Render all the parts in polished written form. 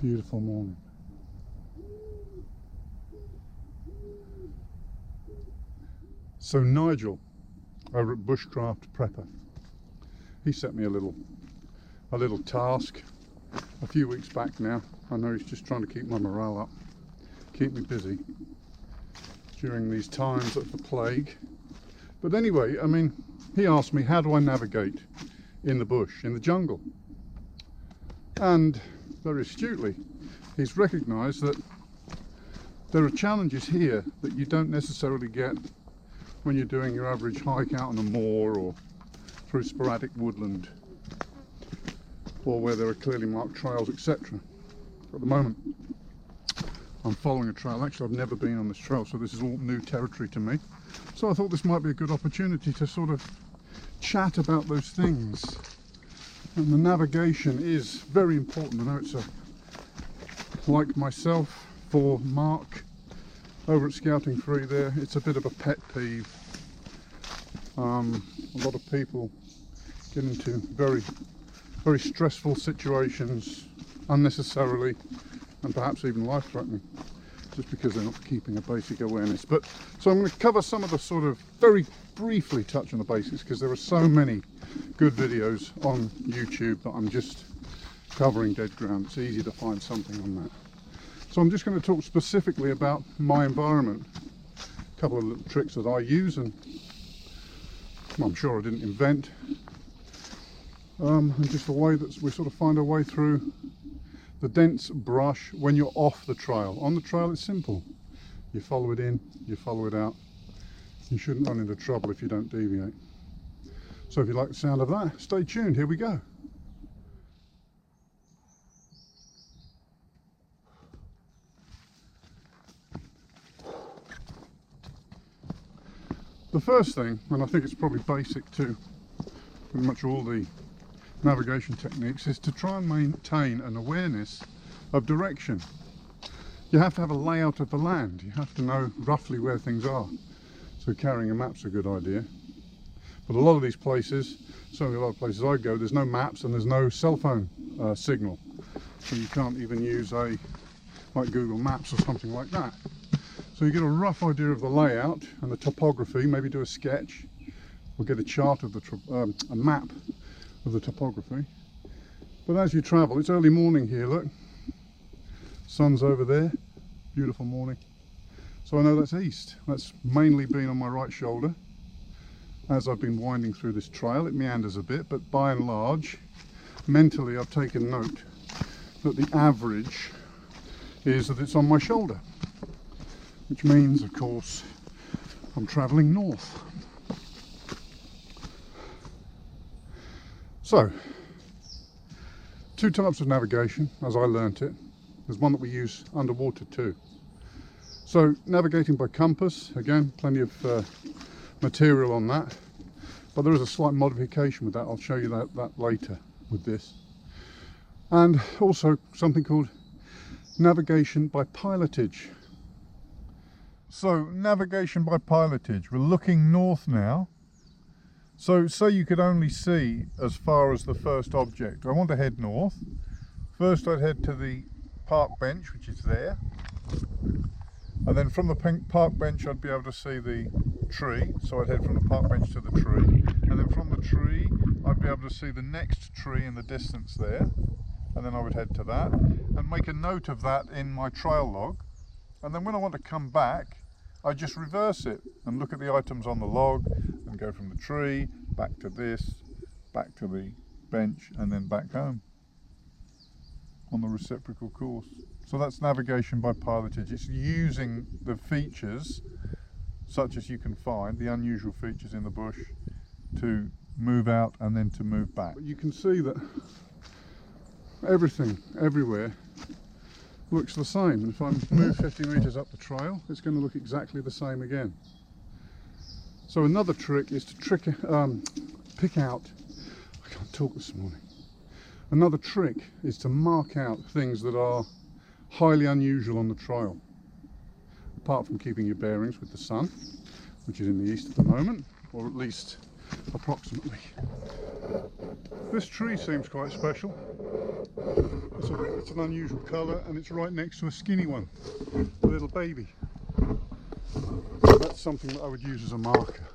Beautiful morning. So Nigel over at Bushcraft Prepper, he set me a little task a few weeks back now. I know he's just trying to keep my morale up, keep me busy during these times of the plague. But anyway, I mean, he asked me, how do I navigate in the bush, in the jungle? And very astutely, he's recognised that there are challenges here that you don't necessarily get when you're doing your average hike out on a moor or through sporadic woodland, or where there are clearly marked trails, etc. At the moment, I'm following a trail. Actually, I've never been on this trail, so this is all new territory to me. So I thought this might be a good opportunity to sort of chat about those things. And the navigation is very important. I know it's like myself, for Mark over at Scouting Free there, it's a bit of a pet peeve. A lot of people get into very stressful situations unnecessarily, and perhaps even life-threatening, just because they're not keeping a basic awareness. But so I'm going to cover some of the sort of, very briefly touch on the basics, because there are so many good videos on YouTube that I'm just covering dead ground. It's easy to find something on that. So I'm just going to talk specifically about my environment, a couple of little tricks that I use, and I'm sure I didn't invent, and just the way that we sort of find our way through the dense brush when you're off the trail. On the trail it's simple, you follow it in, you follow it out. You shouldn't run into trouble if you don't deviate. So if you like the sound of that, stay tuned, here we go. The first thing, and I think it's probably basic to pretty much all the navigation techniques, is to try and maintain an awareness of direction. You have to have a layout of the land. You have to know roughly where things are. So carrying a map's a good idea. But a lot of these places, certainly a lot of places I go, there's no maps and there's no cell phone signal. So you can't even use like Google Maps or something like that. So you get a rough idea of the layout and the topography, maybe do a sketch, or get a chart of a map of the topography. But as you travel, it's early morning here, look. Sun's over there, beautiful morning. So I know that's east. That's mainly been on my right shoulder. As I've been winding through this trail, it meanders a bit, but by and large, mentally I've taken note that the average is that it's on my shoulder. Which means, of course, I'm travelling north. So, two types of navigation, as I learnt it. There's one that we use underwater too. So, navigating by compass, again, plenty of material on that. But there is a slight modification with that. I'll show you that later with this. And also something called navigation by pilotage. So navigation by pilotage, we're looking north now. So say you could only see as far as the first object. I want to head north. First I'd head to the park bench, which is there. And then from the park bench I'd be able to see the tree. So I'd head from the park bench to the tree. And then from the tree I'd be able to see the next tree in the distance there. And then I would head to that and make a note of that in my trail log. And then when I want to come back, I just reverse it and look at the items on the log and go from the tree, back to this, back to the bench, and then back home on the reciprocal course. So that's navigation by pilotage. It's using the features, such as you can find, the unusual features in the bush, to move out and then to move back. But you can see that everything, everywhere, looks the same. If I move 50 metres up the trail, it's going to look exactly the same again. So another trick is to pick out, I can't talk this morning. Another trick is to mark out things that are highly unusual on the trail. Apart from keeping your bearings with the sun, which is in the east at the moment, or at least approximately. This tree seems quite special. It's an unusual colour, and it's right next to a skinny one, a little baby. That's something that I would use as a marker.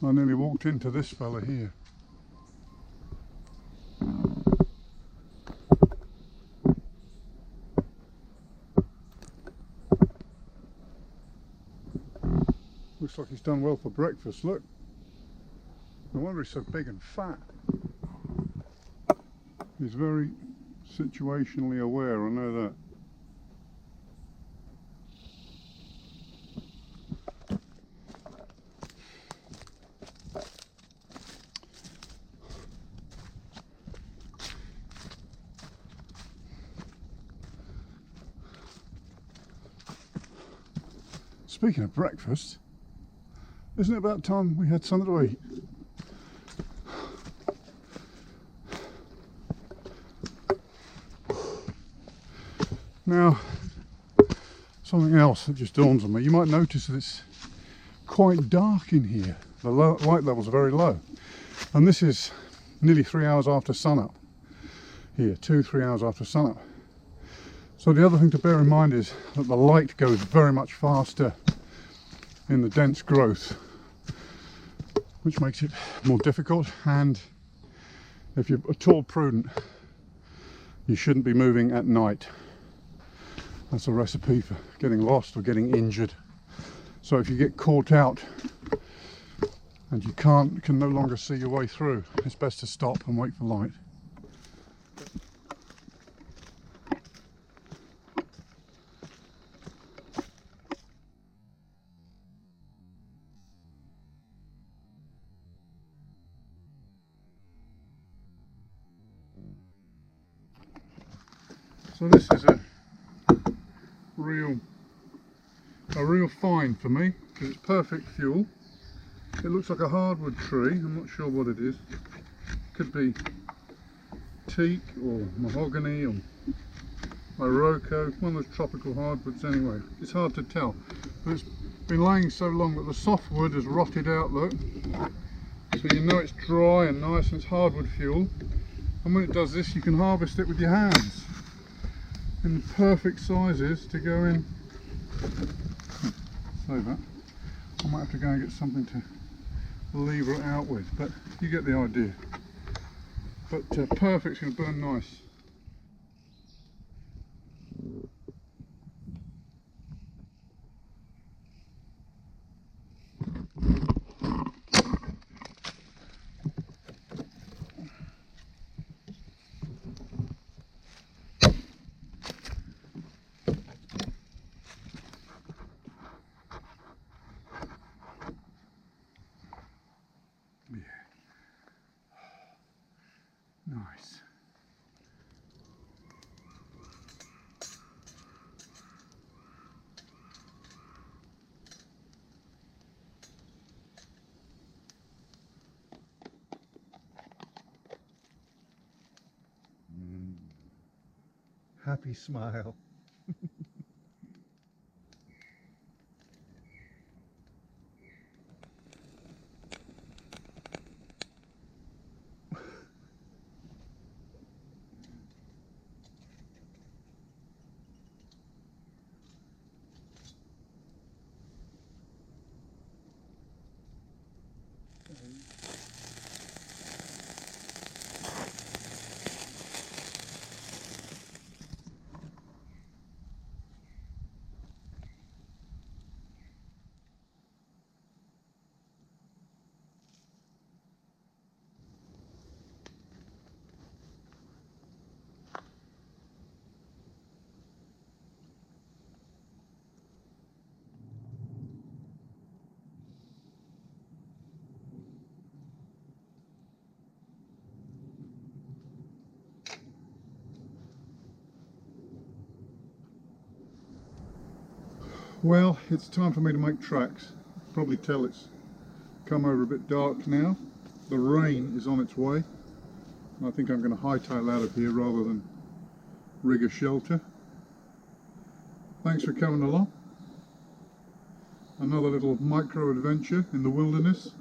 I nearly walked into this fella here. Looks like he's done well for breakfast, look. No wonder he's so big and fat. He's very situationally aware, I know that. Speaking of breakfast, isn't it about time we had something to eat? Now, something else that just dawns on me. You might notice that it's quite dark in here. The light levels are very low. And this is nearly 3 hours after sunup here, 2-3 hours after sunup. So the other thing to bear in mind is that the light goes very much faster in the dense growth, which makes it more difficult. And if you're at all prudent, you shouldn't be moving at night. That's a recipe for getting lost or getting injured. So if you get caught out and you can no longer see your way through, it's best to stop and wait for light. So this is a real find for me, because it's perfect fuel. It looks like a hardwood tree. I'm not sure what it is. Could be teak or mahogany or iroko, one of those tropical hardwoods anyway. It's hard to tell, but it's been laying so long that the softwood has rotted out, look. So you know it's dry and nice, and it's hardwood fuel. And when it does this, you can harvest it with your hands in perfect sizes to go in. So that I might have to go and get something to lever it out with, but you get the idea. But perfect's going to burn nice. Nice. Happy smile. Well, it's time for me to make tracks. probably tell it's come over a bit dark now. The rain is on its way. I think I'm going to hightail out of here rather than rig a shelter. Thanks for coming along. Another little micro adventure in the wilderness.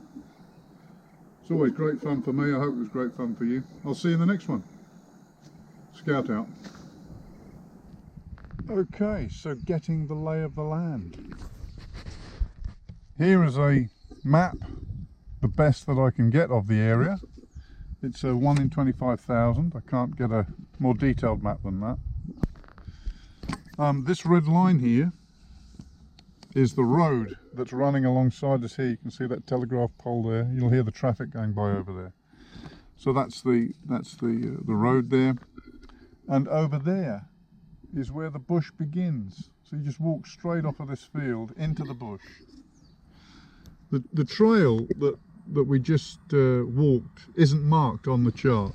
It's always great fun for me. I hope it was great fun for you. I'll see you in the next one. Scout out. Okay, so getting the lay of the land. Here is a map, the best that I can get of the area. It's a 1 in 25,000. I can't get a more detailed map than that. This red line here is the road that's running alongside us here. You can see that telegraph pole there. You'll hear the traffic going by over there. So that's the road there. And over there is where the bush begins. So you just walk straight off of this field into the bush. The trail that we just walked isn't marked on the chart.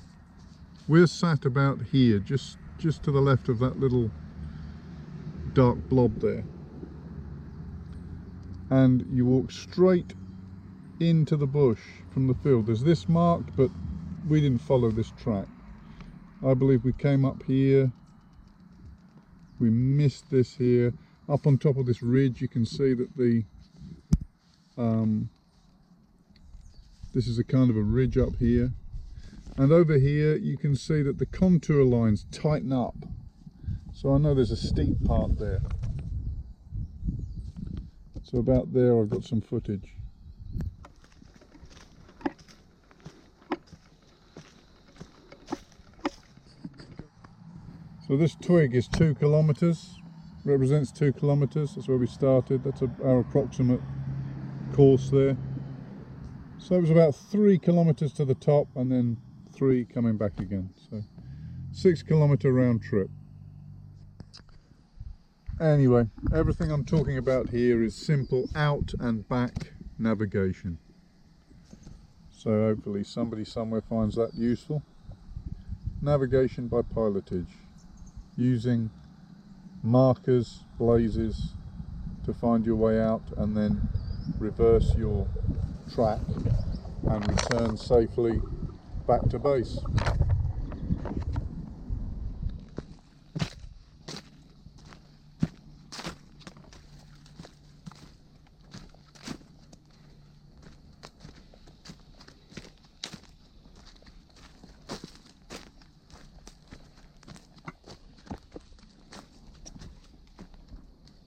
We're sat about here, just to the left of that little dark blob there. And you walk straight into the bush from the field. There's this marked, but we didn't follow this track. I believe we came up here, we missed this here. Up on top of this ridge you can see that this is a kind of a ridge up here, and over here you can see that the contour lines tighten up, so I know there's a steep part there. So about there I've got some footage. So this twig is 2 kilometers, represents 2 kilometers. That's where we started. That's our approximate course there. So it was about 3 kilometers to the top and then 3 coming back again. So 6 kilometer round trip. Anyway, everything I'm talking about here is simple out and back navigation. So hopefully somebody somewhere finds that useful. Navigation by pilotage, using markers, blazes to find your way out, and then reverse your track and return safely back to base.